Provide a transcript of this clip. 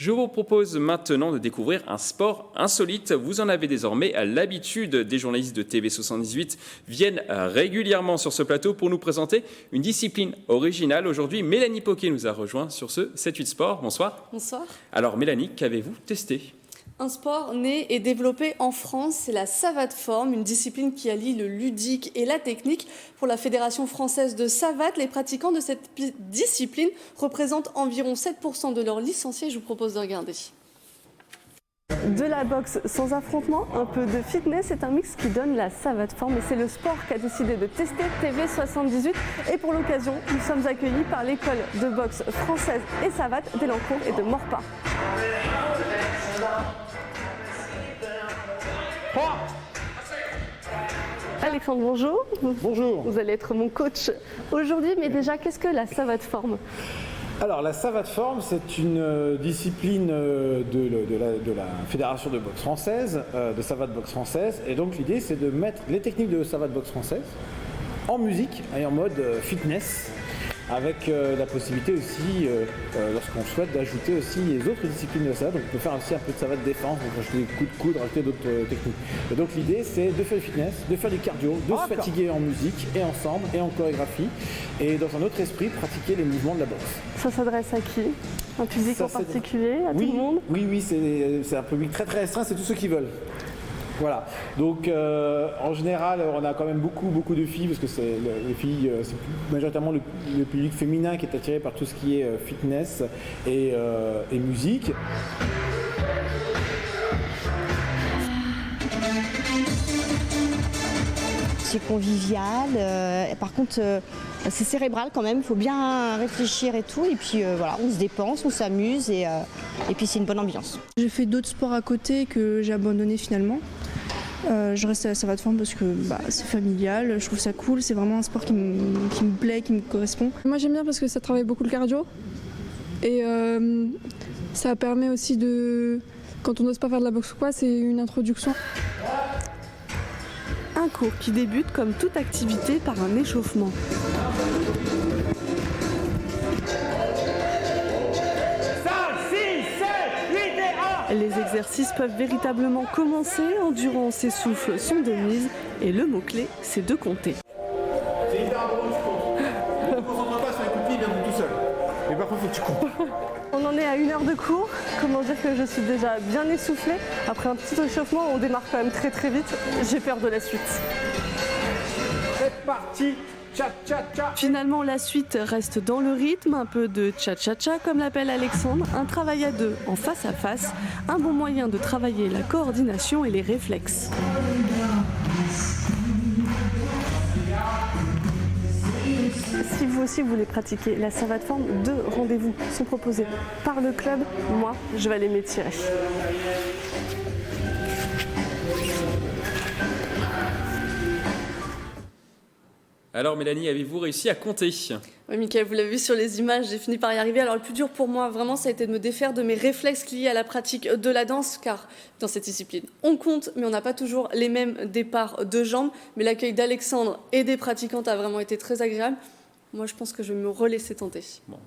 Je vous propose maintenant de découvrir un sport insolite. Vous en avez désormais l'habitude. Des journalistes de TV78 viennent régulièrement sur ce plateau pour nous présenter une discipline originale. Aujourd'hui, Mélanie Poquet nous a rejoint sur ce 7-8 Sport. Bonsoir. Bonsoir. Alors Mélanie, qu'avez-vous testé ? Un sport né et développé en France, c'est la savate forme, une discipline qui allie le ludique et la technique. Pour la Fédération française de savate, les pratiquants de cette discipline représentent environ 7% de leurs licenciés. Je vous propose de regarder. De la boxe sans affrontement, un peu de fitness, c'est un mix qui donne la savate forme et c'est le sport qu'a décidé de tester TV78. Et pour l'occasion, nous sommes accueillis par l'école de boxe française et savate d'Elancourt et de Morpa. Alexandre, bonjour. Bonjour. Vous allez être mon coach aujourd'hui, mais déjà, qu'est-ce que la savate forme ? Alors, la savate forme, c'est une discipline de la Fédération de boxe française, de savate boxe française. Et donc, l'idée, c'est de mettre les techniques de savate boxe française en musique et en mode fitness, avec la possibilité aussi, lorsqu'on souhaite, d'ajouter aussi les autres disciplines de la savate. Donc on peut faire aussi un peu de savate défense, donc rajouter des coups de coude, rajouter d'autres techniques. Et donc l'idée, c'est de faire du fitness, de faire du cardio, de se fatiguer en musique et ensemble et en chorégraphie, et dans un autre esprit, pratiquer les mouvements de la boxe. Ça s'adresse à qui ? Un public en particulier, à tout le monde ? Oui, c'est un public très restreint, c'est tous ceux qui veulent. Voilà, donc en général on a quand même beaucoup de filles parce que les filles, c'est majoritairement le public féminin qui est attiré par tout ce qui est fitness et musique. C'est convivial, par contre c'est cérébral quand même, il faut bien réfléchir et tout, et puis voilà, on se dépense, on s'amuse et puis c'est une bonne ambiance. J'ai fait d'autres sports à côté que j'ai abandonné finalement. Je reste à la savate forme parce que c'est familial, je trouve ça cool, c'est vraiment un sport qui me plaît, qui me correspond. Moi j'aime bien parce que ça travaille beaucoup le cardio et ça permet aussi quand on n'ose pas faire de la boxe ou quoi, c'est une introduction. Un cours qui débute comme toute activité par un échauffement. Les exercices peuvent véritablement commencer, endurance et souffle sont de mise et le mot-clé, c'est de compter. C'est hyper important, tu comptes. Ne te concentre pas sur les coups de pied, il vient tout seul. Mais par contre, il faut que tu comptes. On en est à 1 heure de cours. Comment dire que je suis déjà bien essoufflée. Après un petit échauffement, on démarre quand même très vite. J'ai peur de la suite. C'est parti. Cha-cha-cha. Finalement, la suite reste dans le rythme, un peu de cha-cha-cha comme l'appelle Alexandre, un travail à deux en face à face, un bon moyen de travailler la coordination et les réflexes. Si vous aussi voulez pratiquer la savate forme, 2 rendez-vous sont proposés par le club. Moi, je vais aller m'étirer. Alors Mélanie, avez-vous réussi à compter ? Oui, Mickaël, vous l'avez vu sur les images, j'ai fini par y arriver. Alors le plus dur pour moi, vraiment, ça a été de me défaire de mes réflexes liés à la pratique de la danse, car dans cette discipline, on compte, mais on n'a pas toujours les mêmes départs de jambes. Mais l'accueil d'Alexandre et des pratiquantes a vraiment été très agréable. Moi, je pense que je vais me relaisser tenter. Bon.